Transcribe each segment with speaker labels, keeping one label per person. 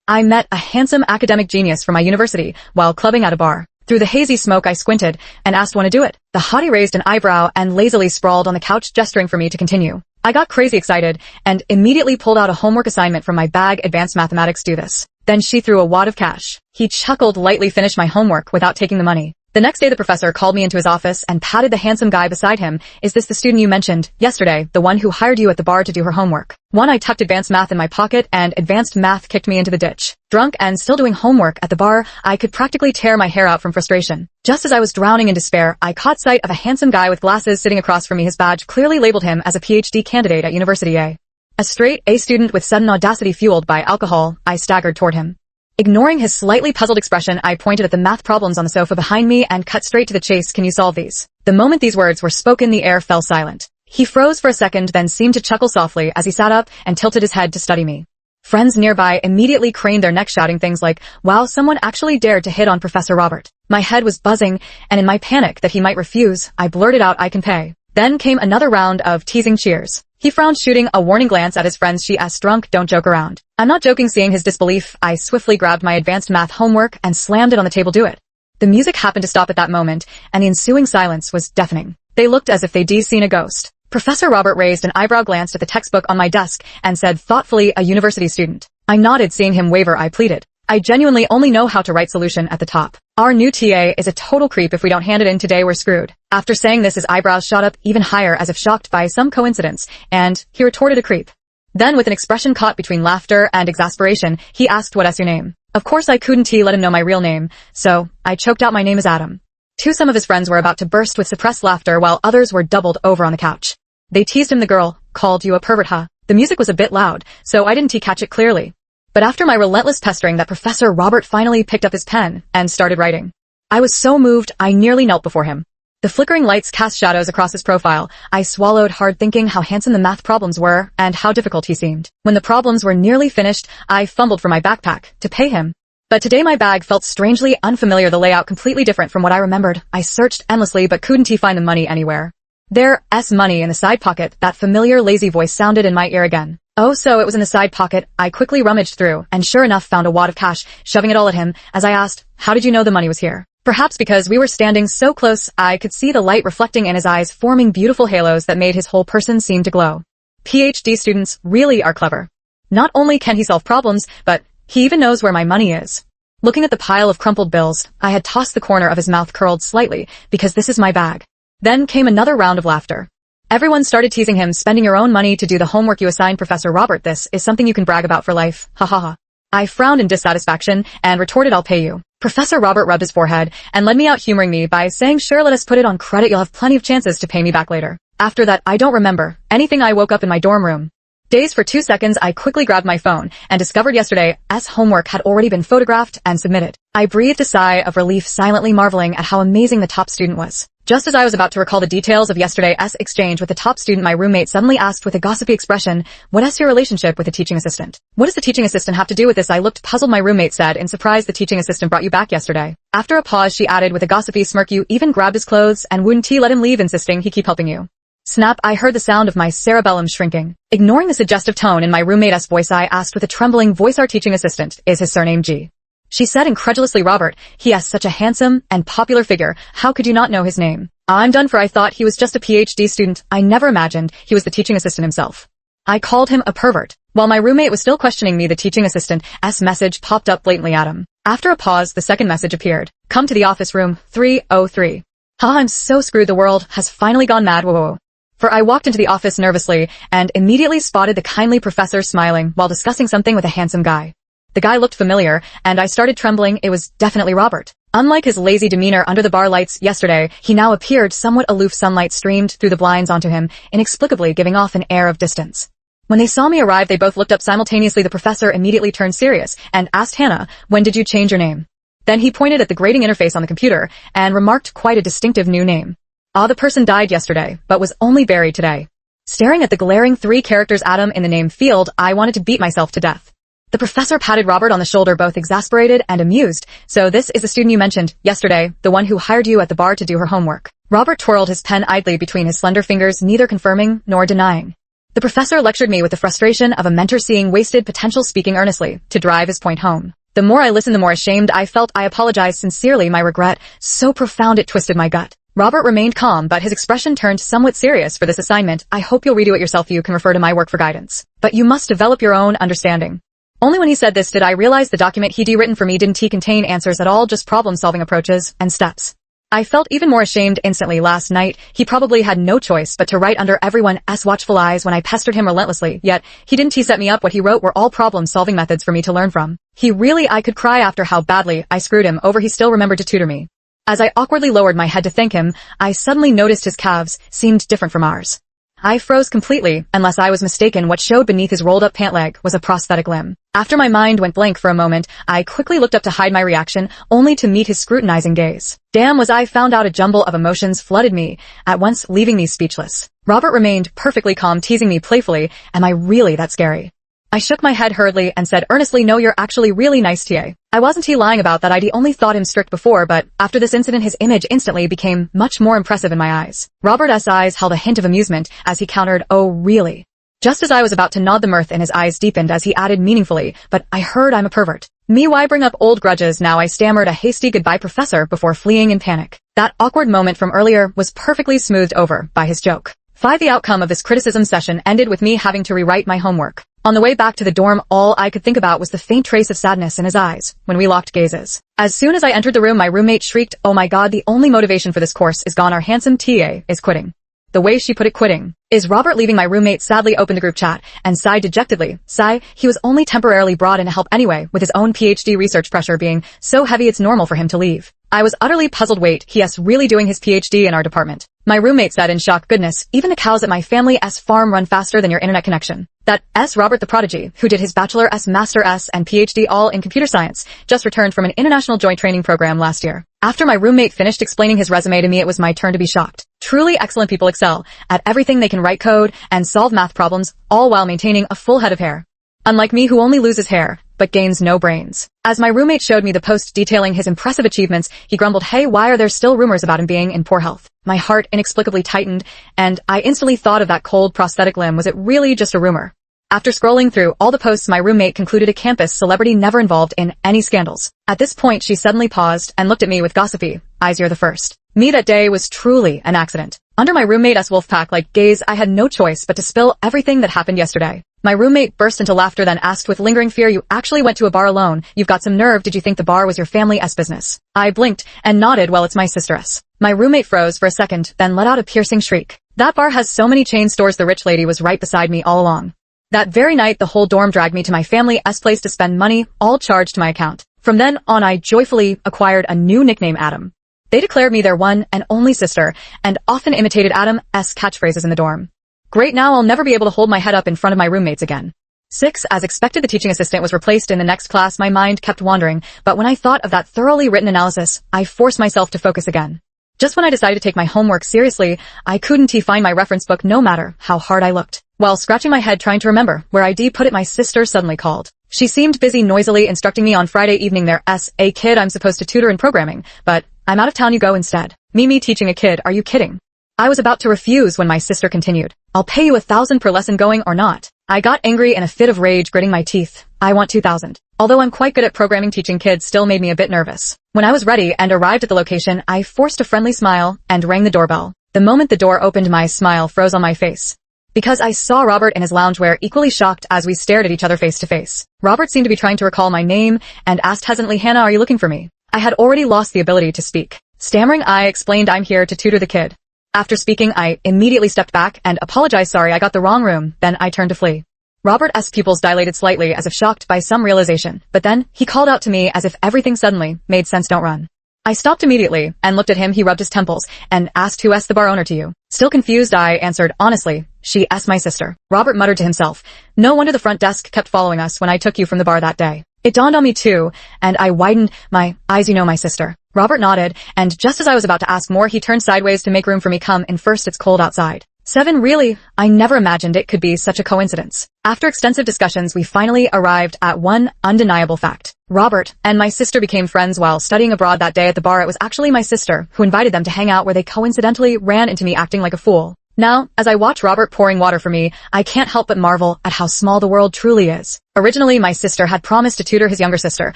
Speaker 1: I met a handsome academic genius from my university while clubbing at a bar. Through the hazy smoke I squinted and asked wanna do it. The hottie raised an eyebrow and lazily sprawled on the couch gesturing for me to continue. I got crazy excited and immediately pulled out a homework assignment from my bag. Advanced mathematics, do this. Then she threw a wad of cash. He chuckled lightly, finished my homework without taking the money. The next day the professor called me into his office and patted the handsome guy beside him. Is this the student you mentioned yesterday, the one who hired you at the bar to do her homework? I tucked advanced math in my pocket and advanced math kicked me into the ditch. Drunk and still doing homework at the bar, I could practically tear my hair out from frustration. Just as I was drowning in despair, I caught sight of a handsome guy with glasses sitting across from me. His badge clearly labeled him as a PhD candidate at University A. A straight A student with sudden audacity fueled by alcohol. I staggered toward him. Ignoring his slightly puzzled expression, I pointed at the math problems on the sofa behind me and cut straight to the chase. Can you solve these? The moment these words were spoken, the air fell silent. He froze for a second, then seemed to chuckle softly as he sat up and tilted his head to study me. Friends nearby immediately craned their necks, shouting things like, "Wow, someone actually dared to hit on Professor Robert." My head was buzzing, and in my panic that he might refuse, I blurted out, "I can pay." Then came another round of teasing cheers. He frowned, shooting a warning glance at his friends. She asked, "Drunk, don't joke around." I'm not joking. Seeing his disbelief, I swiftly grabbed my advanced math homework and slammed it on the table. Do it. The music happened to stop at that moment, and the ensuing silence was deafening. They looked as if they'd seen a ghost. Professor Robert raised an eyebrow, glanced at the textbook on my desk, and said thoughtfully, "A university student." I nodded. Seeing him waver, I pleaded, "I genuinely only know how to write solution at the top. Our new TA is a total creep. If we don't hand it in today, we're screwed." After saying this, his eyebrows shot up even higher as if shocked by some coincidence, and he retorted, "A creep." Then, with an expression caught between laughter and exasperation, he asked, "What's your name?" Of course I couldn't let him know my real name, so I choked out, "My name is Adam." Some of his friends were about to burst with suppressed laughter while others were doubled over on the couch. They teased him. "The girl called you a pervert, huh?" The music was a bit loud, so I didn't catch it clearly. But after my relentless pestering, that Professor Robert finally picked up his pen and started writing. I was so moved, I nearly knelt before him. The flickering lights cast shadows across his profile. I swallowed hard, thinking how handsome the math problems were and how difficult he seemed. When the problems were nearly finished, I fumbled for my backpack to pay him. But today my bag felt strangely unfamiliar, the layout completely different from what I remembered. I searched endlessly but couldn't find the money anywhere. "There's money in the side pocket." That familiar lazy voice sounded in my ear again. Oh, so it was in the side pocket. I quickly rummaged through and sure enough found a wad of cash, shoving it all at him as I asked, "How did you know the money was here?" Perhaps because we were standing so close, I could see the light reflecting in his eyes, forming beautiful halos that made his whole person seem to glow. PhD students really are clever. Not only can he solve problems, but he even knows where my money is. Looking at the pile of crumpled bills, I had tossed. The corner of his mouth curled slightly, because this is my bag. Then came another round of laughter. Everyone started teasing him, "Spending your own money to do the homework you assigned Professor Robert. This is something you can brag about for life. Ha ha ha." I frowned in dissatisfaction and retorted, "I'll pay you." Professor Robert rubbed his forehead and led me out, humoring me by saying, "Sure, let us put it on credit. You'll have plenty of chances to pay me back later." After that, I don't remember anything. I woke up in my dorm room. Dazed for 2 seconds, I quickly grabbed my phone and discovered yesterday's homework had already been photographed and submitted. I breathed a sigh of relief, silently marveling at how amazing the top student was. Just as I was about to recall the details of yesterday's exchange with the top student, my roommate suddenly asked with a gossipy expression, "What's your relationship with the teaching assistant?" "What does the teaching assistant have to do with this?" I looked puzzled. My roommate said in surprise, "The teaching assistant brought you back yesterday." After a pause, she added with a gossipy smirk, "You even grabbed his clothes and wouldn't let him leave, insisting he keep helping you." Snap! I heard the sound of my cerebellum shrinking. Ignoring the suggestive tone in my roommate's voice, I asked with a trembling voice, "Our teaching assistant, is his surname G?" She said incredulously, "Robert, he has such a handsome and popular figure. How could you not know his name?" I'm done for. I thought he was just a PhD student. I never imagined he was the teaching assistant himself. I called him a pervert. While my roommate was still questioning me, the teaching assistant's message popped up blatantly at him. After a pause, the second message appeared. "Come to the office, room 303. I'm so screwed. The world has finally gone mad. Whoa. For I walked into the office nervously and immediately spotted the kindly professor smiling while discussing something with a handsome guy. The guy looked familiar, and I started trembling. It was definitely Robert. Unlike his lazy demeanor under the bar lights yesterday, he now appeared somewhat aloof. Sunlight streamed through the blinds onto him, inexplicably giving off an air of distance. When they saw me arrive, they both looked up simultaneously. The professor immediately turned serious and asked, "Hannah, when did you change your name?" Then he pointed at the grating interface on the computer and remarked, "Quite a distinctive new name. The person died yesterday, but was only buried today." Staring at the glaring 3 characters Adam in the name field, I wanted to beat myself to death. The professor patted Robert on the shoulder, both exasperated and amused. "So this is the student you mentioned yesterday, the one who hired you at the bar to do her homework." Robert twirled his pen idly between his slender fingers, neither confirming nor denying. The professor lectured me with the frustration of a mentor seeing wasted potential, speaking earnestly to drive his point home. The more I listened, the more ashamed I felt. I apologized sincerely, my regret so profound it twisted my gut. Robert remained calm, but his expression turned somewhat serious. For this assignment, I hope you'll redo it yourself. You can refer to my work for guidance, but you must develop your own understanding. Only when he said this did I realize the document he'd written for me didn't contain answers at all, just problem-solving approaches and steps. I felt even more ashamed instantly. Last night, he probably had no choice but to write under everyone's watchful eyes when I pestered him relentlessly, yet he didn't set me up. What he wrote were all problem-solving methods for me to learn from. I could cry after how badly I screwed him over. He still remembered to tutor me. As I awkwardly lowered my head to thank him, I suddenly noticed his calves seemed different from ours. I froze completely. Unless I was mistaken, what showed beneath his rolled-up pant leg was a prosthetic limb. After my mind went blank for a moment, I quickly looked up to hide my reaction, only to meet his scrutinizing gaze. Damn, was I found out. A jumble of emotions flooded me, at once leaving me speechless. Robert remained perfectly calm, teasing me playfully, "Am I really that scary?" I shook my head hurriedly and said earnestly, "No, you're actually really nice, TA." I wasn't lying about that. I'd only thought him strict before, but after this incident his image instantly became much more impressive in my eyes. Robert's eyes held a hint of amusement as he countered, "Oh, really?" Just as I was about to nod, the mirth in his eyes deepened as he added meaningfully, "But I heard I'm a pervert." Me, why bring up old grudges now? I stammered a hasty goodbye, professor, before fleeing in panic. That awkward moment from earlier was perfectly smoothed over by his joke. 5. The outcome of this criticism session ended with me having to rewrite my homework. On the way back to the dorm, all I could think about was the faint trace of sadness in his eyes when we locked gazes. As soon as I entered the room, my roommate shrieked, "Oh my god, the only motivation for this course is gone. Our handsome TA is quitting." The way she put it, quitting. Is Robert leaving? My roommate sadly opened the group chat and sighed dejectedly. Sigh, he was only temporarily brought in to help anyway, with his own PhD research pressure being so heavy it's normal for him to leave. I was utterly puzzled. Wait, he's really doing his PhD in our department? My roommate said in shock. Goodness, even the cows at my family's farm run faster than your internet connection. That's Robert the prodigy, who did his bachelor's, master's, and PhD all in computer science, just returned from an international joint training program last year. After my roommate finished explaining his resume to me, it was my turn to be shocked. Truly excellent people excel at everything. They can write code and solve math problems, all while maintaining a full head of hair. Unlike me, who only loses hair, but gains no brains. As my roommate showed me the post detailing his impressive achievements, he grumbled, "Hey, why are there still rumors about him being in poor health?" My heart inexplicably tightened, and I instantly thought of that cold prosthetic limb. Was it really just a rumor? After scrolling through all the posts, my roommate concluded a campus celebrity never involved in any scandals. At this point, she suddenly paused and looked at me with gossipy eyes. "You're the first." Me, that day was truly an accident. Under my roommate's wolf-pack-like gaze, I had no choice but to spill everything that happened yesterday. My roommate burst into laughter, then asked with lingering fear, "You actually went to a bar alone? You've got some nerve. Did you think the bar was your family's business?" I blinked and nodded. "Well, it's my sister's." My roommate froze for a second, then let out a piercing shriek. "That bar has so many chain stores. The rich lady was right beside me all along." That very night, the whole dorm dragged me to my family's place to spend money, all charged to my account. From then on, I joyfully acquired a new nickname, Adam. They declared me their one and only sister, and often imitated Adam's catchphrases in the dorm. Great, now I'll never be able to hold my head up in front of my roommates again. 6. As expected, the teaching assistant was replaced in the next class. My mind kept wandering, but when I thought of that thoroughly written analysis, I forced myself to focus again. Just when I decided to take my homework seriously, I couldn't find my reference book no matter how hard I looked. While scratching my head trying to remember where I'd put it, my sister suddenly called. She seemed busy noisily instructing me on Friday evening. There's a kid I'm supposed to tutor in programming, but I'm out of town. You go instead. Me teaching a kid? Are you kidding? I was about to refuse when my sister continued, "I'll pay you 1,000 per lesson, going or not." I got angry in a fit of rage, gritting my teeth. "I want 2,000. Although I'm quite good at programming, teaching kids still made me a bit nervous. When I was ready and arrived at the location, I forced a friendly smile and rang the doorbell. The moment the door opened, my smile froze on my face, because I saw Robert in his loungewear, equally shocked as we stared at each other face to face. Robert seemed to be trying to recall my name and asked hesitantly, "Hannah, are you looking for me?" I had already lost the ability to speak. Stammering, I explained, "I'm here to tutor the kid." After speaking, I immediately stepped back and apologized. "Sorry, I got the wrong room." Then I turned to flee. Robert's pupils dilated slightly as if shocked by some realization, but then he called out to me as if everything suddenly made sense. "Don't run." I stopped immediately and looked at him. He rubbed his temples and asked, "Who's the bar owner to you?" Still confused, I answered, "Honestly, she's my sister." Robert muttered to himself, "No wonder the front desk kept following us when I took you from the bar that day." It dawned on me too, and I widened my eyes. "You know my sister?" Robert nodded, and just as I was about to ask more, he turned sideways to make room for me. "Come in first, it's cold outside." 7. Really? I never imagined it could be such a coincidence. After extensive discussions, we finally arrived at one undeniable fact. Robert and my sister became friends while studying abroad that day at the bar. It was actually my sister who invited them to hang out, where they coincidentally ran into me acting like a fool. Now, as I watch Robert pouring water for me, I can't help but marvel at how small the world truly is. Originally, my sister had promised to tutor his younger sister,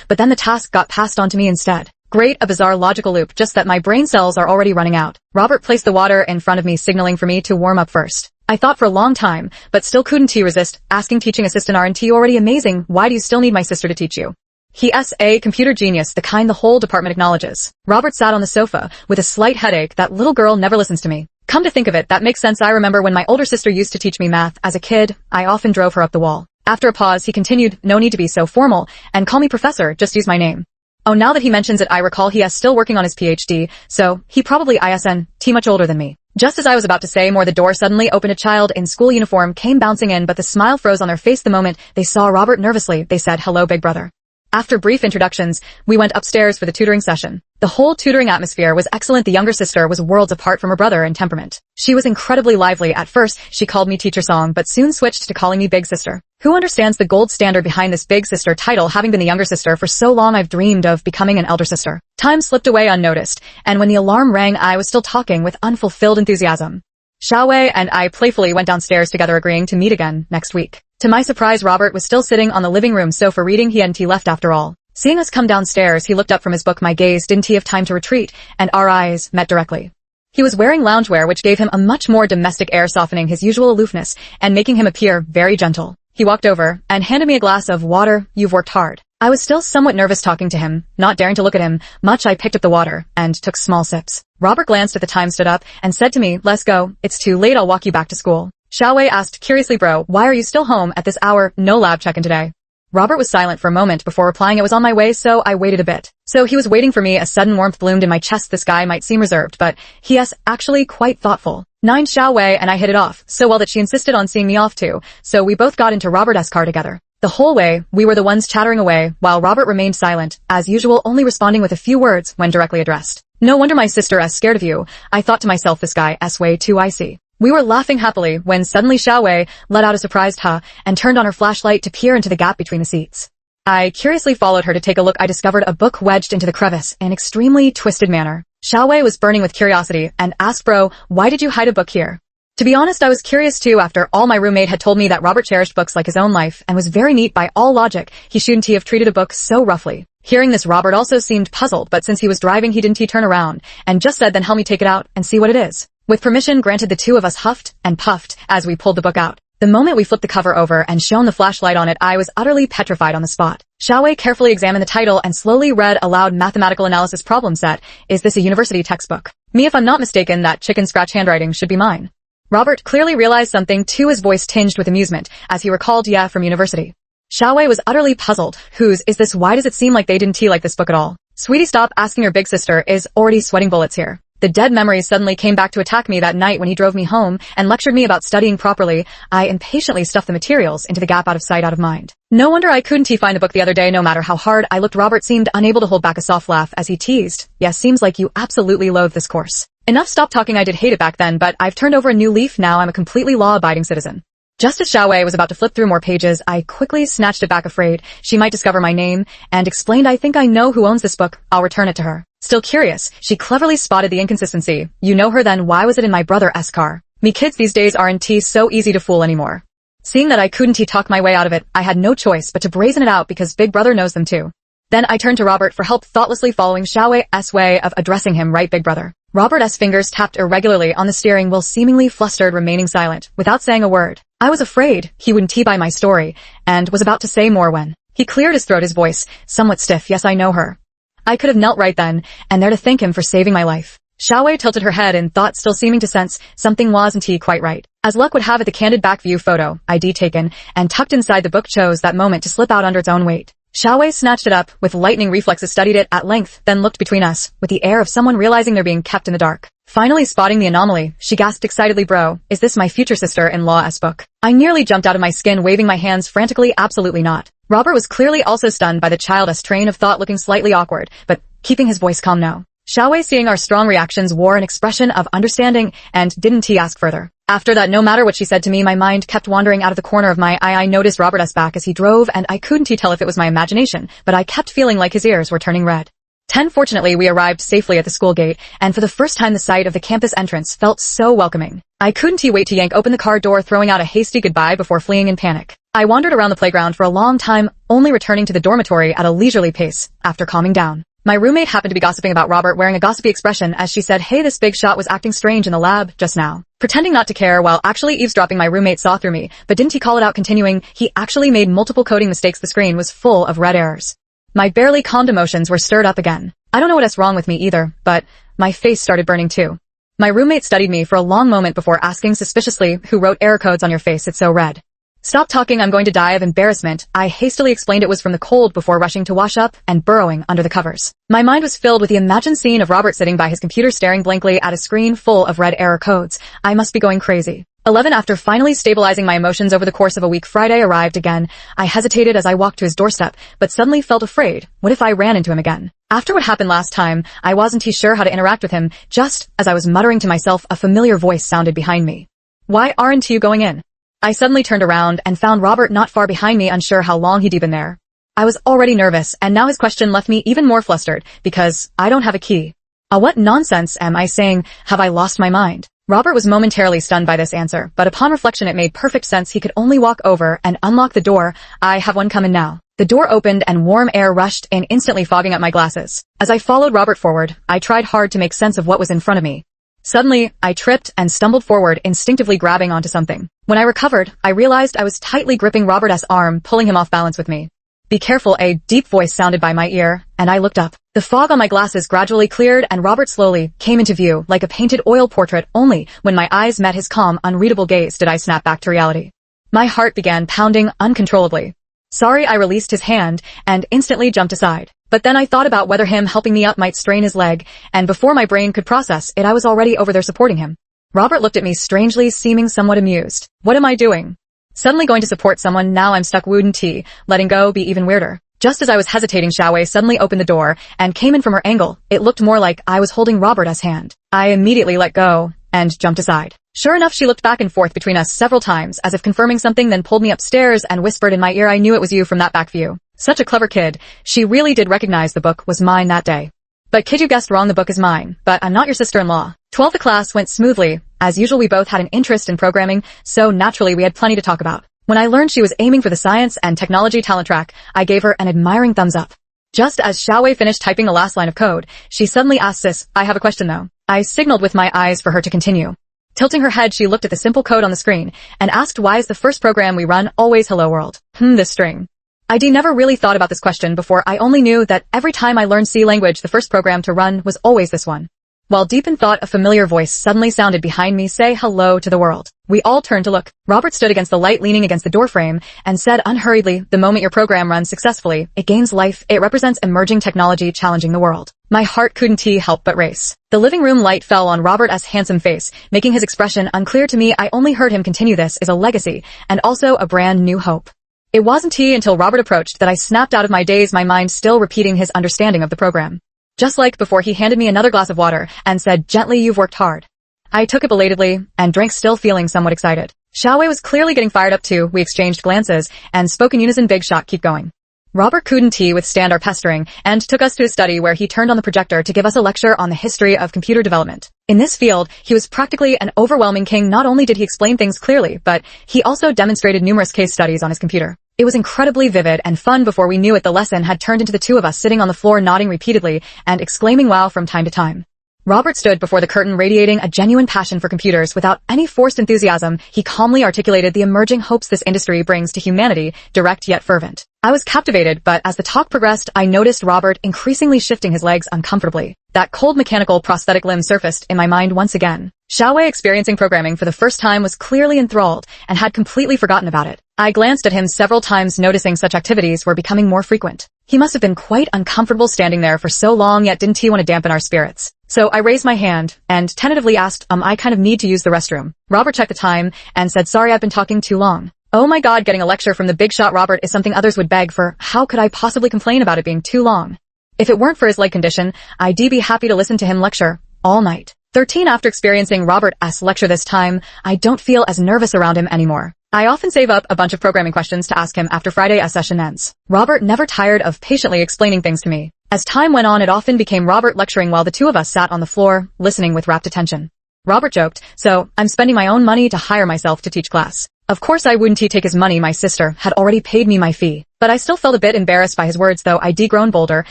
Speaker 1: but then the task got passed on to me instead. Great, a bizarre logical loop, just that my brain cells are already running out. Robert placed the water in front of me, signaling for me to warm up first. I thought for a long time, but still couldn't resist asking teaching assistant RNT, already amazing, why do you still need my sister to teach you? He's a computer genius, the kind the whole department acknowledges. Robert sat on the sofa with a slight headache. That little girl never listens to me. Come to think of it, that makes sense. I remember when my older sister used to teach me math as a kid, I often drove her up the wall. After a pause, he continued, no need to be so formal, and call me professor, just use my name. Oh, now that he mentions it, I recall he is still working on his PhD, so he probably isn't much older than me. Just as I was about to say more, the door suddenly opened. A child in school uniform came bouncing in, but the smile froze on their face the moment they saw Robert. Nervously, they said, hello, big brother. After brief introductions, we went upstairs for the tutoring session. The whole tutoring atmosphere was excellent. The younger sister was worlds apart from her brother in temperament. She was incredibly lively. At first, she called me Teacher Song, but soon switched to calling me Big Sister. Who understands the gold standard behind this Big Sister title? Having been the younger sister for so long, I've dreamed of becoming an elder sister. Time slipped away unnoticed, and when the alarm rang, I was still talking with unfulfilled enthusiasm. Xiaowei and I playfully went downstairs together, agreeing to meet again next week. To my surprise, Robert was still sitting on the living room sofa reading. He hadn't left after all. Seeing us come downstairs, he looked up from his book. My gaze didn't have time to retreat, and our eyes met directly. He was wearing loungewear, which gave him a much more domestic air, softening his usual aloofness and making him appear very gentle. He walked over and handed me a glass of water. You've worked hard. I was still somewhat nervous talking to him, not daring to look at him much. I picked up the water and took small sips. Robert glanced at the time, stood up, and said to me, let's go. It's too late. I'll walk you back to school. Xiaowei asked curiously, bro, why are you still home at this hour? No lab check-in today. Robert was silent for a moment before replying, it was on my way, so I waited a bit. So he was waiting for me. A sudden warmth bloomed in my chest. This guy might seem reserved, but he is actually quite thoughtful. Xiaowei and I hit it off so well that she insisted on seeing me off too, so we both got into Robert's car together. The whole way, we were the ones chattering away, while Robert remained silent, as usual, only responding with a few words when directly addressed. No wonder my sister is scared of you. I thought to myself, this guy is way too icy. We were laughing happily when suddenly Xiaowei let out a surprised huh and turned on her flashlight to peer into the gap between the seats. I curiously followed her to take a look. I discovered a book wedged into the crevice in an extremely twisted manner. Xiaowei was burning with curiosity and asked, bro, why did you hide a book here? To be honest, I was curious too. After all, my roommate had told me that Robert cherished books like his own life and was very neat by all logic. He shouldn't have treated a book so roughly. Hearing this, Robert also seemed puzzled, but since he was driving, he didn't turn around and just said, then help me take it out and see what it is. With permission granted, the two of us huffed and puffed as we pulled the book out. The moment we flipped the cover over and shone the flashlight on it, I was utterly petrified on the spot. Xiaowei carefully examined the title and slowly read aloud, Mathematical Analysis Problem Set. Is this a university textbook? Me, if I'm not mistaken, that chicken scratch handwriting should be mine. Robert clearly realized something too, his voice tinged with amusement as he recalled, yeah, from university. Xiaowei was utterly puzzled. Whose is this? Why does it seem like they didn't like this book at all? Sweetie, stop asking. Your big sister is already sweating bullets here. The dead memories suddenly came back to attack me. That night when he drove me home and lectured me about studying properly, I impatiently stuffed the materials into the gap, out of sight, out of mind. No wonder I couldn't find the book the other day, no matter how hard I looked. Robert seemed unable to hold back a soft laugh as he teased, yes, seems like you absolutely loathe this course. Enough, stop talking. I did hate it back then, but I've turned over a new leaf now. I'm a completely law-abiding citizen. Just as Xiaowei was about to flip through more pages, I quickly snatched it back, afraid she might discover my name, and explained, I think I know who owns this book. I'll return it to her. Still curious, she cleverly spotted the inconsistency. You know her then? Why was it in my brother's car? Me kids these days aren't so easy to fool anymore. Seeing that I couldn't talk my way out of it, I had no choice but to brazen it out because Big Brother knows them too. Then I turned to Robert for help, thoughtlessly following Xiaowei's way of addressing him, right, Big Brother. Robert's fingers tapped irregularly on the steering wheel, seemingly flustered, remaining silent, without saying a word. I was afraid he wouldn't buy my story, and was about to say more when he cleared his throat, his voice somewhat stiff. Yes, I know her. I could have knelt right then and there to thank him for saving my life. Xiaowei tilted her head in thought, still seeming to sense something wasn't quite right. As luck would have it, the candid back view photo ID taken and tucked inside the book chose that moment to slip out under its own weight. Xiaowei snatched it up with lightning reflexes, studied it at length, then looked between us with the air of someone realizing they're being kept in the dark. Finally spotting the anomaly, she gasped excitedly, bro, is this my future sister-in-law's book? I nearly jumped out of my skin, waving my hands frantically. Absolutely not. Robert was clearly also stunned by the childish train of thought, looking slightly awkward, but keeping his voice calm. No. Xiaowei, seeing our strong reactions, wore an expression of understanding and didn't ask further. After that, no matter what she said to me, my mind kept wandering out of the corner of my eye. I noticed Robert's back as he drove, and I couldn't tell if it was my imagination, but I kept feeling like his ears were turning red. 10 Fortunately, we arrived safely at the school gate, and for the first time the sight of the campus entrance felt so welcoming. I couldn't wait to yank open the car door, throwing out a hasty goodbye before fleeing in panic. I wandered around the playground for a long time, only returning to the dormitory at a leisurely pace after calming down. My roommate happened to be gossiping about Robert, wearing a gossipy expression as she said, "Hey, this big shot was acting strange in the lab just now." Pretending not to care while actually eavesdropping, my roommate saw through me, but didn't he call it out, continuing, "He actually made multiple coding mistakes. The screen was full of red errors." My barely calmed emotions were stirred up again. I don't know what's wrong with me either, but my face started burning too. My roommate studied me for a long moment before asking suspiciously, "Who wrote error codes on your face? It's so red." "Stop talking, I'm going to die of embarrassment." I hastily explained it was from the cold before rushing to wash up and burrowing under the covers. My mind was filled with the imagined scene of Robert sitting by his computer staring blankly at a screen full of red error codes. I must be going crazy. 11 After finally stabilizing my emotions over the course of a week, Friday arrived again. I hesitated as I walked to his doorstep, but suddenly felt afraid. What if I ran into him again? After what happened last time, I wasn't sure how to interact with him. Just as I was muttering to myself, a familiar voice sounded behind me. "Why aren't you going in?" I suddenly turned around and found Robert not far behind me, unsure how long he'd been there. I was already nervous, and now his question left me even more flustered, because I don't have a key. What nonsense am I saying? Have I lost my mind? Robert was momentarily stunned by this answer, but upon reflection it made perfect sense. He could only walk over and unlock the door. "I have one coming now." The door opened and warm air rushed in, instantly fogging up my glasses. As I followed Robert forward, I tried hard to make sense of what was in front of me. Suddenly, I tripped and stumbled forward, instinctively grabbing onto something. When I recovered, I realized I was tightly gripping Robert's arm, pulling him off balance with me. "Be careful," a deep voice sounded by my ear, and I looked up. The fog on my glasses gradually cleared, and Robert slowly came into view, like a painted oil portrait. Only when my eyes met his calm, unreadable gaze did I snap back to reality. My heart began pounding uncontrollably. "Sorry," I released his hand, and instantly jumped aside. But then I thought about whether him helping me up might strain his leg, and before my brain could process it, I was already over there supporting him. Robert looked at me strangely, seeming somewhat amused. "What am I doing? Suddenly going to support someone? Now I'm stuck, wouldn't he? Letting go be even weirder." Just as I was hesitating, Xiaowei suddenly opened the door and came in from her angle. It looked more like I was holding Robert's hand. I immediately let go and jumped aside. Sure enough, she looked back and forth between us several times, as if confirming something, then pulled me upstairs and whispered in my ear, "I knew it was you from that back view." Such a clever kid. She really did recognize the book was mine that day. "But kid, you guessed wrong, the book is mine, but I'm not your sister-in-law." 12th The class went smoothly. As usual, we both had an interest in programming, so naturally we had plenty to talk about. When I learned she was aiming for the science and technology talent track, I gave her an admiring thumbs up. Just as Xiaowei finished typing the last line of code, she suddenly asked, "Sis, I have a question though." I signaled with my eyes for her to continue. Tilting her head, she looked at the simple code on the screen and asked, "Why is the first program we run always hello world?" This string. I never really thought about this question before. I only knew that every time I learned C language, the first program to run was always this one. While deep in thought, a familiar voice suddenly sounded behind me, "Say hello to the world." We all turned to look. Robert stood against the light, leaning against the doorframe, and said unhurriedly, "The moment your program runs successfully, it gains life. It represents emerging technology challenging the world." My heart couldn't help but race. The living room light fell on Robert's handsome face, making his expression unclear to me. I only heard him continue, "This is a legacy, and also a brand new hope." It wasn't until Robert approached that I snapped out of my daze, my mind still repeating his understanding of the program. Just like before, he handed me another glass of water and said gently, "You've worked hard." I took it belatedly and drank, still feeling somewhat excited. Xiaowei was clearly getting fired up too. We exchanged glances and spoke in unison, "Big shot, keep going." Robert couldn't withstand our pestering and took us to his study, where he turned on the projector to give us a lecture on the history of computer development. In this field, he was practically an overwhelming king. Not only did he explain things clearly, but he also demonstrated numerous case studies on his computer. It was incredibly vivid and fun. Before we knew it, the lesson had turned into the two of us sitting on the floor, nodding repeatedly and exclaiming wow from time to time. Robert stood before the curtain, radiating a genuine passion for computers. Without any forced enthusiasm, he calmly articulated the emerging hopes this industry brings to humanity, direct yet fervent. I was captivated, but as the talk progressed, I noticed Robert increasingly shifting his legs uncomfortably. That cold mechanical prosthetic limb surfaced in my mind once again. Xiaowei, experiencing programming for the first time, was clearly enthralled and had completely forgotten about it. I glanced at him several times, noticing such activities were becoming more frequent. He must have been quite uncomfortable standing there for so long, yet didn't he want to dampen our spirits? So I raised my hand and tentatively asked, I kind of need to use the restroom." Robert checked the time and said, "Sorry, I've been talking too long." Oh my god, getting a lecture from the big shot Robert is something others would beg for. How could I possibly complain about it being too long? If it weren't for his leg condition, I'd be happy to listen to him lecture all night. 13 After experiencing Robert's lecture this time, I don't feel as nervous around him anymore. I often save up a bunch of programming questions to ask him after Friday's session ends. Robert never tired of patiently explaining things to me. As time went on, it often became Robert lecturing while the two of us sat on the floor, listening with rapt attention. Robert joked, "So, I'm spending my own money to hire myself to teach class." Of course I wouldn't take his money, my sister had already paid me my fee. But I still felt a bit embarrassed by his words, though I'd grown bolder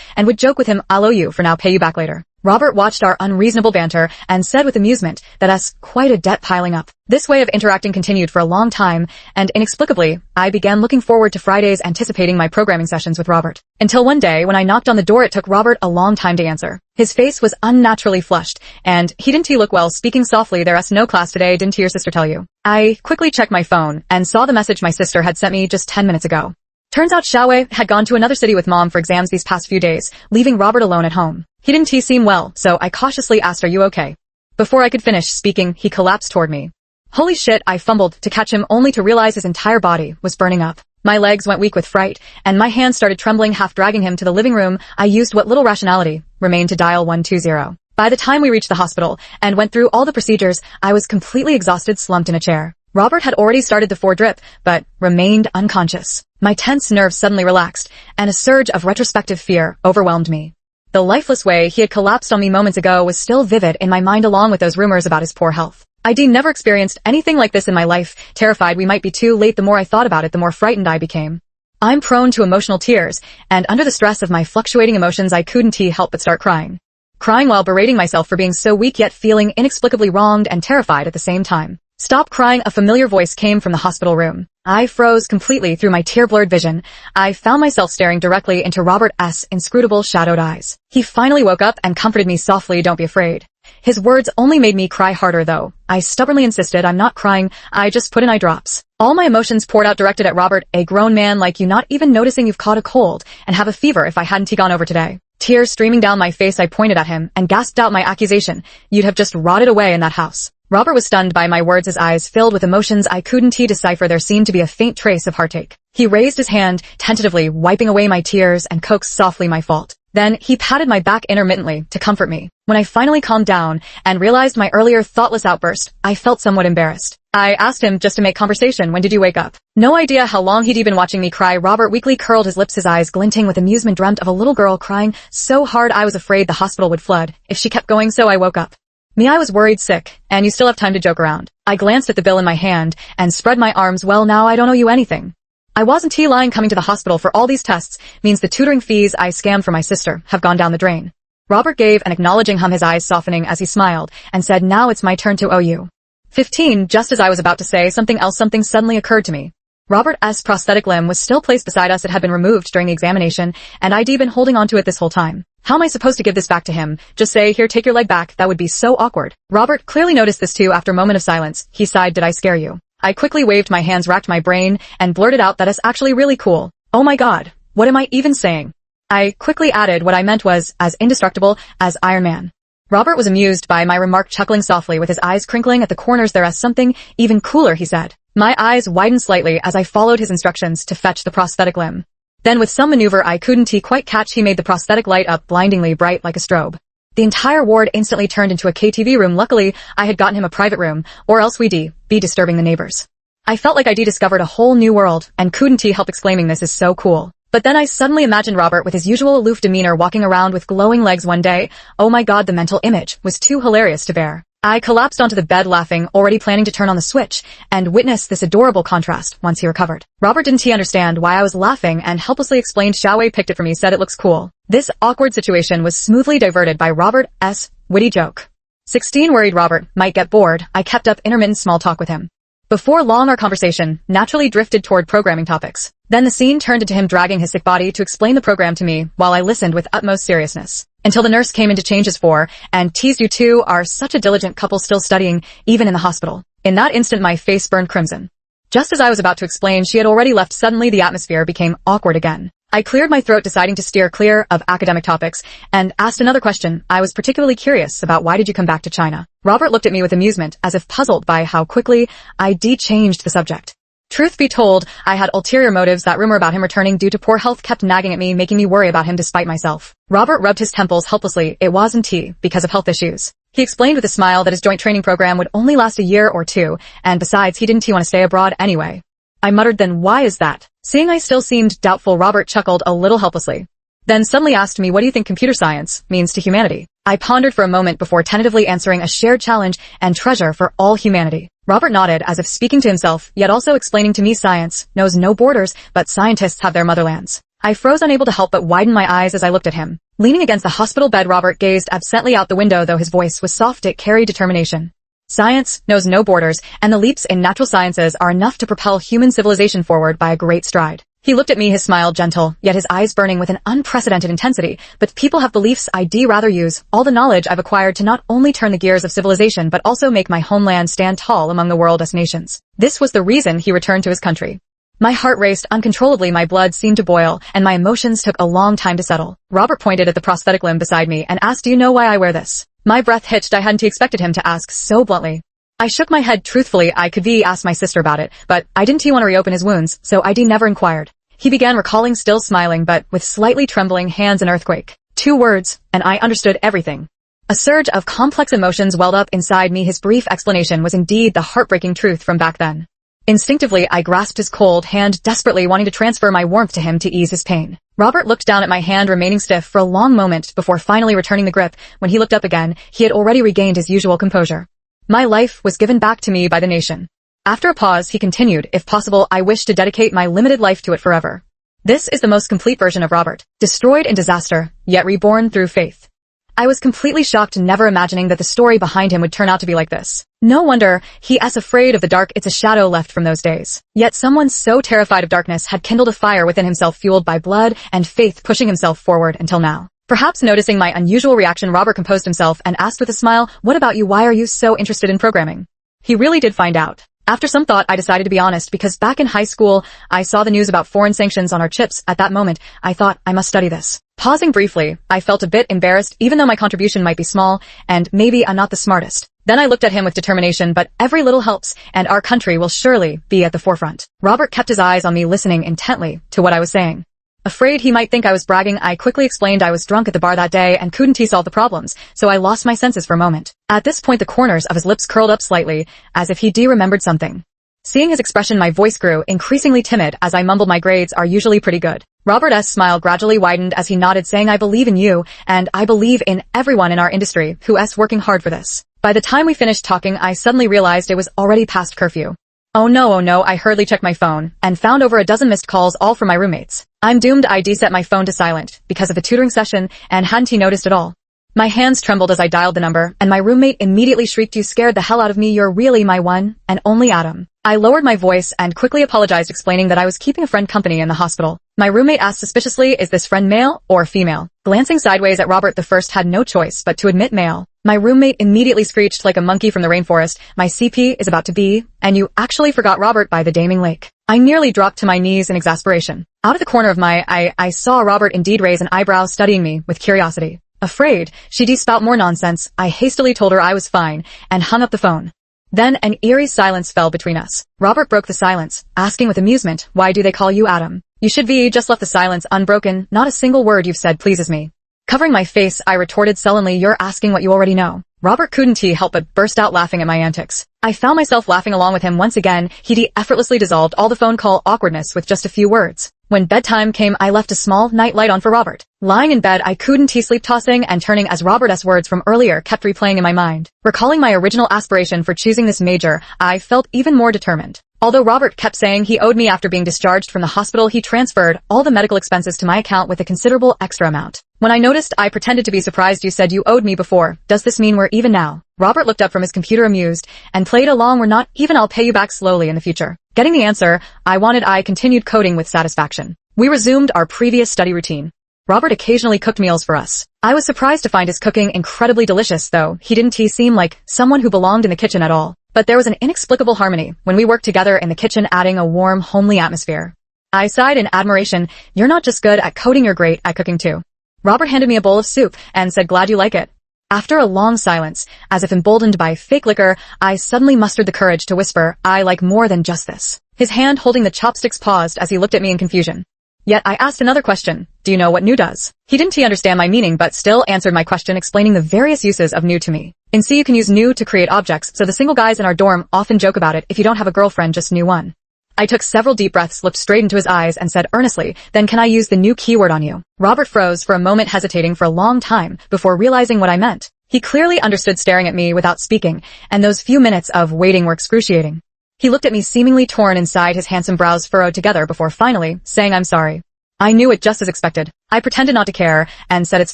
Speaker 1: and would joke with him, "I'll owe you for now, pay you back later." Robert watched our unreasonable banter and said with amusement that us quite a debt piling up. This way of interacting continued for a long time, and inexplicably, I began looking forward to Fridays, anticipating my programming sessions with Robert. Until one day, when I knocked on the door, it took Robert a long time to answer. His face was unnaturally flushed, and he didn't look well, speaking softly, "There's no class today, didn't your sister tell you?" I quickly checked my phone and saw the message my sister had sent me just 10 minutes ago. Turns out Xiaowei had gone to another city with Mom for exams these past few days, leaving Robert alone at home. He didn't seem well, so I cautiously asked, "Are you okay?" Before I could finish speaking, he collapsed toward me. Holy shit, I fumbled to catch him, only to realize his entire body was burning up. My legs went weak with fright, and my hands started trembling, half dragging him to the living room. I used what little rationality remained to dial 120. By the time we reached the hospital and went through all the procedures, I was completely exhausted, slumped in a chair. Robert had already started the 4 drip, but remained unconscious. My tense nerves suddenly relaxed, and a surge of retrospective fear overwhelmed me. The lifeless way he had collapsed on me moments ago was still vivid in my mind, along with those rumors about his poor health. I'd never experienced anything like this in my life. Terrified we might be too late, the more I thought about it, the more frightened I became. I'm prone to emotional tears, and under the stress of my fluctuating emotions, I couldn't help but start crying. Crying while berating myself for being so weak, yet feeling inexplicably wronged and terrified at the same time. "Stop crying," a familiar voice came from the hospital room. I froze completely through my tear-blurred vision. I found myself staring directly into Robert's inscrutable shadowed eyes. He finally woke up and comforted me softly, "Don't be afraid." His words only made me cry harder, though. I stubbornly insisted, "I'm not crying, I just put in eye drops." All my emotions poured out, directed at Robert, "A grown man like you not even noticing you've caught a cold and have a fever if I hadn't gone over today." Tears streaming down my face, I pointed at him and gasped out my accusation, "You'd have just rotted away in that house." Robert was stunned by my words, his eyes filled with emotions I couldn't decipher. There seemed to be a faint trace of heartache. He raised his hand, tentatively wiping away my tears, and coaxed softly, "My fault." Then he patted my back intermittently to comfort me. When I finally calmed down and realized my earlier thoughtless outburst, I felt somewhat embarrassed. I asked him just to make conversation, "When did you wake up?" No idea how long he'd been watching me cry. Robert weakly curled his lips, his eyes glinting with amusement. "Dreamt of a little girl crying so hard I was afraid the hospital would flood if she kept going, so I woke up." Me, I was worried sick, and you still have time to joke around. I glanced at the bill in my hand and spread my arms. "Well, now I don't owe you anything. I wasn't lying. Coming to the hospital for all these tests means the tutoring fees I scammed for my sister have gone down the drain." Robert gave an acknowledging hum, his eyes softening as he smiled and said, "Now it's my turn to owe you 15. Just as I was about to say something else, something suddenly occurred to me. Robert's prosthetic limb was still placed beside us. It had been removed during the examination, and I'd been holding onto it this whole time. How am I supposed to give this back to him? Just say, "Here, take your leg back"? That would be so awkward. Robert clearly noticed this too. After a moment of silence, he sighed, "Did I scare you?" I quickly waved my hands, racked my brain, and blurted out, "That is actually really cool." "Oh my god, what am I even saying?" I quickly added what I meant was as indestructible as Iron Man. Robert was amused by my remark, chuckling softly with his eyes crinkling at the corners. "There is something even cooler," he said. My eyes widened slightly as I followed his instructions to fetch the prosthetic limb. Then with some maneuver I couldn't quite catch, he made the prosthetic light up blindingly bright like a strobe. The entire ward instantly turned into a KTV room. Luckily, I had gotten him a private room, or else we'd be disturbing the neighbors. I felt like I'd discovered a whole new world, and couldn't help exclaiming, "This is so cool." But then I suddenly imagined Robert with his usual aloof demeanor walking around with glowing legs one day. Oh my god, the mental image was too hilarious to bear. I collapsed onto the bed laughing, already planning to turn on the switch and witness this adorable contrast once he recovered. Robert didn't understand why I was laughing and helplessly explained, "Xiaowei picked it for me, said it looks cool." This awkward situation was smoothly diverted by Robert's witty joke. 16. Worried Robert might get bored, I kept up intermittent small talk with him. Before long, our conversation naturally drifted toward programming topics. Then the scene turned into him dragging his sick body to explain the program to me while I listened with utmost seriousness. Until the nurse came in to change his for, and teased, "You two are such a diligent couple, still studying, even in the hospital." In that instant my face burned crimson. Just as I was about to explain, she had already left. Suddenly the atmosphere became awkward again. I cleared my throat, deciding to steer clear of academic topics, and asked another question. I was particularly curious about why did you come back to China? Robert looked at me with amusement, as if puzzled by how quickly I changed the subject. Truth be told, I had ulterior motives. That rumor about him returning due to poor health kept nagging at me, making me worry about him despite myself. Robert rubbed his temples helplessly. It wasn't because of health issues. He explained with a smile that his joint training program would only last a year or two, and besides, he didn't want to stay abroad anyway. I muttered, "Then why is that?" Seeing I still seemed doubtful, Robert chuckled a little helplessly. then suddenly asked me, what do you think computer science means to humanity? I pondered for a moment before tentatively answering, a shared challenge and treasure for all humanity. Robert nodded as if speaking to himself, yet also explaining to me science knows no borders, but scientists have their motherlands. I froze, unable to help but widen my eyes as I looked at him. Leaning against the hospital bed, Robert gazed absently out the window, though his voice was soft, it carried determination. Science knows no borders, and the leaps in natural sciences are enough to propel human civilization forward by a great stride. He looked at me, his smile gentle, yet his eyes burning with an unprecedented intensity. But people have beliefs, I'd rather use all the knowledge I've acquired to not only turn the gears of civilization but also make my homeland stand tall among the world's nations. This was the reason he returned to his country. My heart raced uncontrollably, my blood seemed to boil, and my emotions took a long time to settle. Robert pointed at the prosthetic limb beside me and asked, do you know why I wear this? My breath hitched. I hadn't expected him to ask so bluntly. I shook my head truthfully. I could ask my sister about it, but I didn't want to reopen his wounds, so I never inquired. He began recalling, still smiling but with slightly trembling hands, an earthquake. 2 words, and I understood everything. A surge of complex emotions welled up inside me. His brief explanation was indeed the heartbreaking truth from back then. Instinctively, I grasped his cold hand, desperately wanting to transfer my warmth to him to ease his pain. Robert looked down at my hand, remaining stiff for a long moment before finally returning the grip. When he looked up again, he had already regained his usual composure. My life was given back to me by the nation. After a pause, he continued, if possible, I wish to dedicate my limited life to it forever. This is the most complete version of Robert, destroyed in disaster, yet reborn through faith. I was completely shocked, never imagining that the story behind him would turn out to be like this. No wonder he's afraid of the dark, it's a shadow left from those days. Yet someone so terrified of darkness had kindled a fire within himself, fueled by blood and faith, pushing himself forward until now. Perhaps noticing my unusual reaction, Robert composed himself and asked with a smile, what about you? Why are you so interested in programming? He really did find out. After some thought, I decided to be honest, because back in high school, I saw the news about foreign sanctions on our chips. At that moment, I thought, I must study this. Pausing briefly, I felt a bit embarrassed, even though my contribution might be small, and maybe I'm not the smartest. Then I looked at him with determination, but every little helps, and our country will surely be at the forefront. Robert kept his eyes on me, listening intently to what I was saying. Afraid he might think I was bragging, I quickly explained I was drunk at the bar that day and couldn't solve the problems, so I lost my senses for a moment. At this point, the corners of his lips curled up slightly, as if he remembered something. Seeing his expression, my voice grew increasingly timid as I mumbled, my grades are usually pretty good. Robert's smile gradually widened as he nodded, saying, I believe in you, and I believe in everyone in our industry who's working hard for this. By the time we finished talking, I suddenly realized it was already past curfew. Oh no, I hurriedly checked my phone and found over a dozen missed calls, all from my roommates. I'm doomed. I set my phone to silent because of the tutoring session, and hadn't noticed at all. My hands trembled as I dialed the number, and my roommate immediately shrieked, you scared the hell out of me, you're really my one and only Adam. I lowered my voice and quickly apologized, explaining that I was keeping a friend company in the hospital. My roommate asked suspiciously, is this friend male or female? Glancing sideways at Robert, the first had no choice but to admit male. My roommate immediately screeched like a monkey from the rainforest, my CP is about to be, and you actually forgot Robert by the Daming Lake. I nearly dropped to my knees in exasperation. Out of the corner of my eye, I saw Robert indeed raise an eyebrow, studying me with curiosity. Afraid she'd spout more nonsense, I hastily told her I was fine and hung up the phone. Then an eerie silence fell between us. Robert broke the silence, asking with amusement, why do they call you Adam? You should be. Just left the silence unbroken, not a single word you've said pleases me. Covering my face, I retorted sullenly, you're asking what you already know. Robert couldn't help but burst out laughing at my antics. I found myself laughing along with him once again. He effortlessly dissolved all the phone call awkwardness with just a few words. When bedtime came, I left a small night light on for Robert. Lying in bed, I couldn't sleep, tossing and turning as Robert's words from earlier kept replaying in my mind. Recalling my original aspiration for choosing this major, I felt even more determined. Although Robert kept saying he owed me after being discharged from the hospital, he transferred all the medical expenses to my account with a considerable extra amount. When I noticed, I pretended to be surprised. You said you owed me before. Does this mean we're even now? Robert looked up from his computer, amused, and played along. We're not even. I'll pay you back slowly in the future. Getting the answer I wanted, I continued coding with satisfaction. We resumed our previous study routine. Robert occasionally cooked meals for us. I was surprised to find his cooking incredibly delicious, though he didn't seem like someone who belonged in the kitchen at all. But there was an inexplicable harmony when we worked together in the kitchen, adding a warm, homely atmosphere. I sighed in admiration. You're not just good at coding, you're great at cooking too. Robert handed me a bowl of soup and said, glad you like it. After a long silence, as if emboldened by fake liquor, I suddenly mustered the courage to whisper, I like more than just this. His hand holding the chopsticks paused as he looked at me in confusion. Yet I asked another question. Do you know what new does? He didn't understand my meaning, but still answered my question, explaining the various uses of new to me. In C, you can use new to create objects, so the single guys in our dorm often joke about it. If you don't have a girlfriend, just new one. I took several deep breaths, looked straight into his eyes, and said earnestly, then can I use the new keyword on you? Robert froze for a moment, hesitating for a long time before realizing what I meant. He clearly understood, staring at me without speaking, and those few minutes of waiting were excruciating. He looked at me, seemingly torn inside, his handsome brows furrowed together before finally saying, I'm sorry. I knew it, just as expected. I pretended not to care and said it's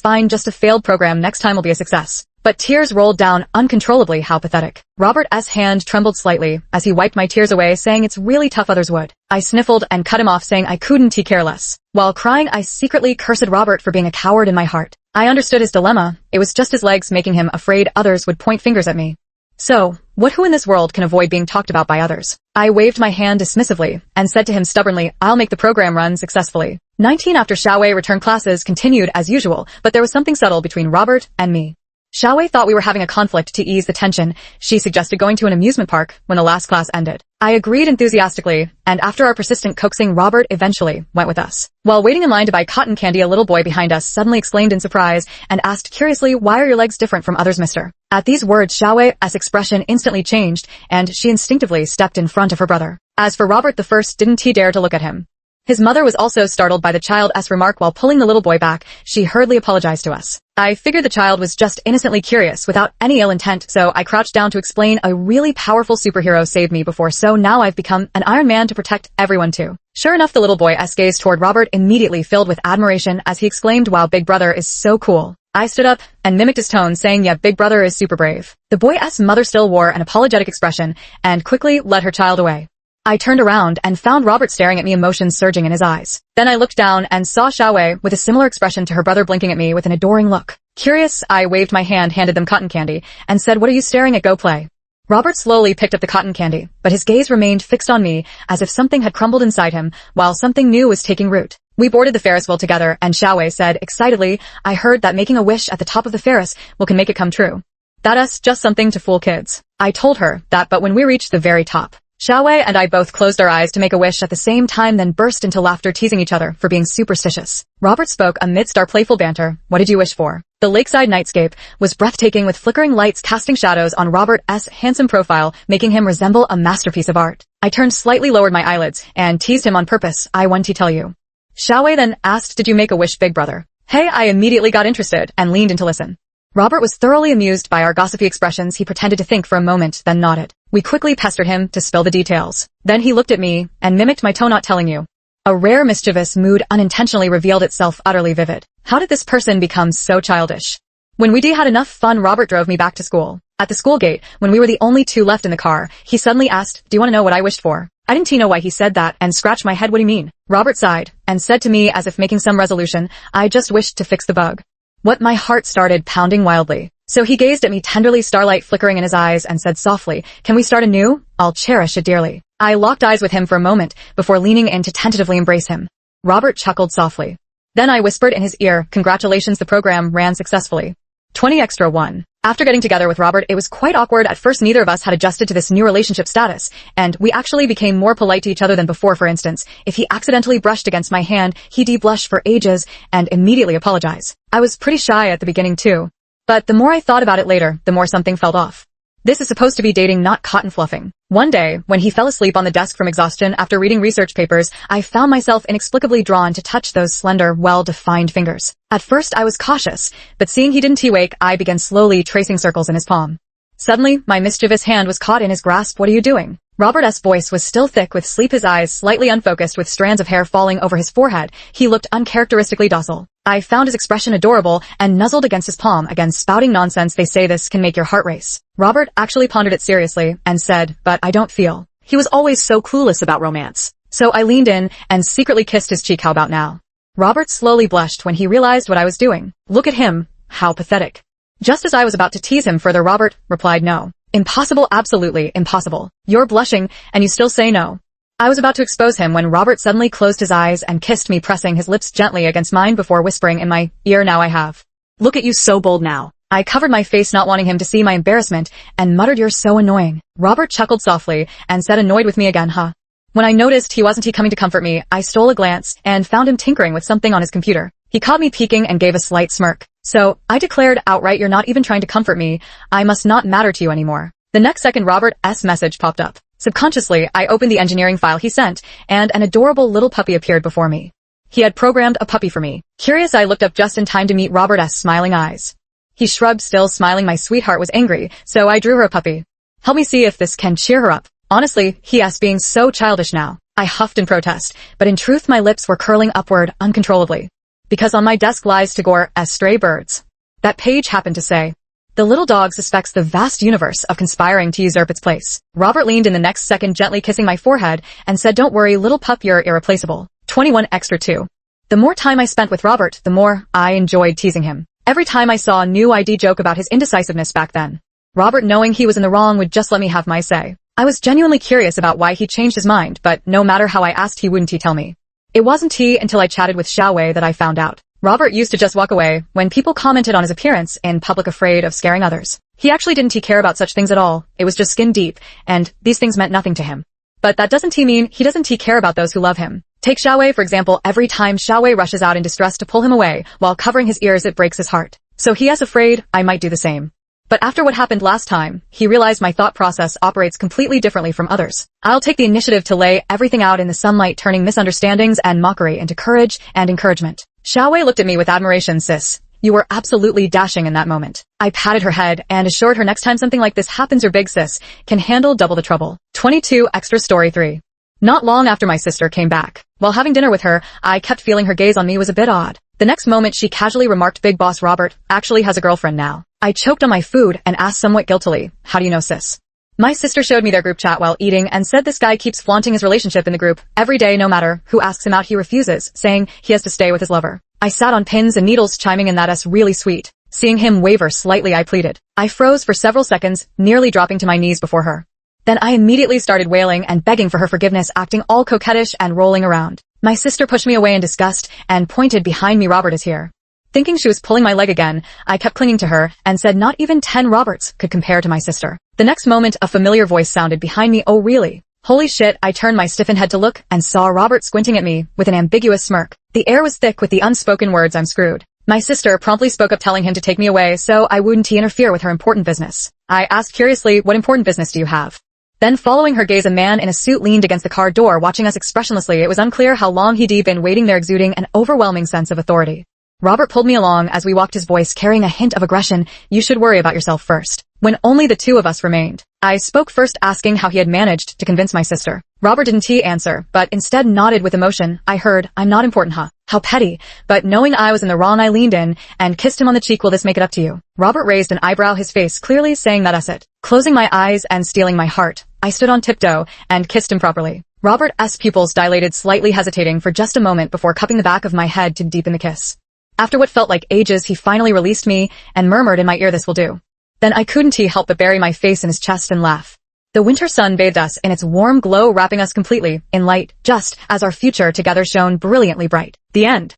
Speaker 1: fine, just a failed program, next time will be a success. But tears rolled down uncontrollably. How pathetic. Robert's hand trembled slightly as he wiped my tears away, saying it's really tough, others would. I sniffled and cut him off, saying I couldn't care less. While crying, I secretly cursed Robert for being a coward in my heart. I understood his dilemma. It was just his legs making him afraid others would point fingers at me. So, who in this world can avoid being talked about by others? I waved my hand dismissively and said to him stubbornly, I'll make the program run successfully. 19 After Xiaowei returned, classes continued as usual, but there was something subtle between Robert and me. Xiaowei thought we were having a conflict. To ease the tension, she suggested going to an amusement park when the last class ended. I agreed enthusiastically, and after our persistent coaxing, Robert eventually went with us. While waiting in line to buy cotton candy, a little boy behind us suddenly exclaimed in surprise and asked curiously, why are your legs different from others, mister? At these words, Xiaowei's expression instantly changed, and she instinctively stepped in front of her brother. As for Robert the first, didn't he dare to look at him. His mother was also startled by the child's remark. While pulling the little boy back, she hurriedly apologized to us. I figured the child was just innocently curious without any ill intent, so I crouched down to explain a really powerful superhero saved me before, so now I've become an Iron Man to protect everyone too. Sure enough, the little boy's gaze toward Robert immediately filled with admiration as he exclaimed, wow, Big Brother is so cool. I stood up and mimicked his tone, saying, yeah, Big Brother is super brave. The boy's mother still wore an apologetic expression and quickly led her child away. I turned around and found Robert staring at me, emotions surging in his eyes. Then I looked down and saw Xiaowei with a similar expression to her brother, blinking at me with an adoring look. Curious, I waved my hand, handed them cotton candy, and said, what are you staring at? Go play. Robert slowly picked up the cotton candy, but his gaze remained fixed on me as if something had crumbled inside him while something new was taking root. We boarded the Ferris wheel together, and Xiaowei said excitedly, I heard that making a wish at the top of the Ferris wheel can make it come true. That's just something to fool kids. I told her that, but when we reached the very top, Xiaowei and I both closed our eyes to make a wish at the same time, then burst into laughter, teasing each other for being superstitious. Robert spoke amidst our playful banter. What did you wish for? The lakeside nightscape was breathtaking, with flickering lights casting shadows on Robert's handsome profile, making him resemble a masterpiece of art. I turned slightly, lowered my eyelids, and teased him on purpose. I want to tell you. Xiaowei then asked, did you make a wish, Big Brother? Hey, I immediately got interested and leaned in to listen. Robert was thoroughly amused by our gossipy expressions. He pretended to think for a moment, then nodded. We quickly pestered him to spill the details. Then he looked at me and mimicked my tone, not telling you. A rare mischievous mood unintentionally revealed itself, utterly vivid. How did this person become so childish? When we had enough fun, Robert drove me back to school. At the school gate, when we were the only two left in the car, he suddenly asked, do you want to know what I wished for? I didn't know why he said that and scratched my head. What do you mean? Robert sighed and said to me as if making some resolution, I just wished to fix the bug. What? My heart started pounding wildly. So he gazed at me tenderly, starlight flickering in his eyes, and said softly, can we start anew? I'll cherish it dearly. I locked eyes with him for a moment before leaning in to tentatively embrace him. Robert chuckled softly. Then I whispered in his ear, congratulations, the program ran successfully. 20 extra 1. After getting together with Robert, it was quite awkward. At first, neither of us had adjusted to this new relationship status, and we actually became more polite to each other than before. For instance, if he accidentally brushed against my hand, he'd blush for ages and immediately apologize. I was pretty shy at the beginning too, but the more I thought about it later, the more something felt off. This is supposed to be dating, not cotton fluffing. One day, when he fell asleep on the desk from exhaustion after reading research papers, I found myself inexplicably drawn to touch those slender, well-defined fingers. At first, I was cautious, but seeing he didn't wake, I began slowly tracing circles in his palm. Suddenly, my mischievous hand was caught in his grasp. What are you doing? Robert's voice was still thick with sleep, his eyes slightly unfocused with strands of hair falling over his forehead. He looked uncharacteristically docile. I found his expression adorable and nuzzled against his palm, again spouting nonsense. They say this can make your heart race. Robert actually pondered it seriously and said, but I don't feel. He was always so clueless about romance. So I leaned in and secretly kissed his cheek. How about now? Robert slowly blushed when he realized what I was doing. Look at him. How pathetic. Just as I was about to tease him further, Robert replied, no. Impossible, absolutely impossible. You're blushing, and you still say no. I was about to expose him when Robert suddenly closed his eyes and kissed me, pressing his lips gently against mine before whispering in my ear, now I have. Look at you, so bold now. I covered my face, not wanting him to see my embarrassment, and muttered, you're so annoying. Robert chuckled softly and said, annoyed with me again, huh? When I noticed he wasn't coming to comfort me, I stole a glance and found him tinkering with something on his computer. He caught me peeking and gave a slight smirk. So, I declared outright, you're not even trying to comfort me. I must not matter to you anymore. The next second, Robert's message popped up. Subconsciously, I opened the engineering file he sent, and an adorable little puppy appeared before me. He had programmed a puppy for me. Curious, I looked up just in time to meet Robert's smiling eyes. He shrugged, still smiling. My sweetheart was angry, so I drew her a puppy. Help me see if this can cheer her up. Honestly, he asked, being so childish now. I huffed in protest, but in truth my lips were curling upward uncontrollably. Because on my desk lies Tagore as stray birds. That page happened to say, the little dog suspects the vast universe of conspiring to usurp its place. Robert leaned in the next second, gently kissing my forehead, and said, don't worry, little pup, you're irreplaceable. 21 extra 2. The more time I spent with Robert, the more I enjoyed teasing him. Every time I saw a new ID joke about his indecisiveness back then. Robert, knowing he was in the wrong, would just let me have my say. I was genuinely curious about why he changed his mind, but no matter how I asked, he wouldn't tell me. It wasn't until I chatted with Xiaowei that I found out. Robert used to just walk away when people commented on his appearance in public, afraid of scaring others. He actually didn't care about such things at all. It was just skin deep, and these things meant nothing to him. But that doesn't mean he doesn't care about those who love him. Take Xiaowei, for example. Every time Xiaowei rushes out in distress to pull him away while covering his ears, it breaks his heart. So he is afraid I might do the same. But after what happened last time, he realized my thought process operates completely differently from others. I'll take the initiative to lay everything out in the sunlight, turning misunderstandings and mockery into courage and encouragement. Xiaowei looked at me with admiration. Sis, you were absolutely dashing in that moment. I patted her head and assured her next time something like this happens, your big sis can handle double the trouble. 22 extra story 3. Not long after my sister came back. While having dinner with her, I kept feeling her gaze on me was a bit odd. The next moment she casually remarked, big boss Robert actually has a girlfriend now. I choked on my food and asked somewhat guiltily, how do you know, sis? My sister showed me their group chat while eating and said this guy keeps flaunting his relationship in the group. Every day, no matter who asks him out, he refuses, saying he has to stay with his lover. I sat on pins and needles, chiming in that's really sweet. Seeing him waver slightly, I pleaded. I froze for several seconds, nearly dropping to my knees before her. Then I immediately started wailing and begging for her forgiveness, acting all coquettish and rolling around. My sister pushed me away in disgust and pointed behind me, Robert is here. Thinking she was pulling my leg again, I kept clinging to her and said not even 10 Roberts could compare to my sister. The next moment, a familiar voice sounded behind me. Oh really? Holy shit, I turned my stiffened head to look and saw Robert squinting at me with an ambiguous smirk. The air was thick with the unspoken words, I'm screwed. My sister promptly spoke up, telling him to take me away so I wouldn't interfere with her important business. I asked curiously, what important business do you have? Then following her gaze, a man in a suit leaned against the car door, watching us expressionlessly. It was unclear how long he'd been waiting there, exuding an overwhelming sense of authority. Robert pulled me along as we walked, his voice carrying a hint of aggression. You should worry about yourself first. When only the two of us remained, I spoke first, asking how he had managed to convince my sister. Robert didn't answer, but instead nodded with emotion. I heard, I'm not important, huh? How petty. But knowing I was in the wrong, I leaned in and kissed him on the cheek. Will this make it up to you? Robert raised an eyebrow, his face clearly saying that's it. Closing my eyes and stealing my heart, I stood on tiptoe and kissed him properly. Robert's pupils dilated, slightly hesitating for just a moment before cupping the back of my head to deepen the kiss. After what felt like ages, he finally released me and murmured in my ear, this will do. Then I couldn't help but bury my face in his chest and laugh. The winter sun bathed us in its warm glow, wrapping us completely in light, just as our future together shone brilliantly bright. The end.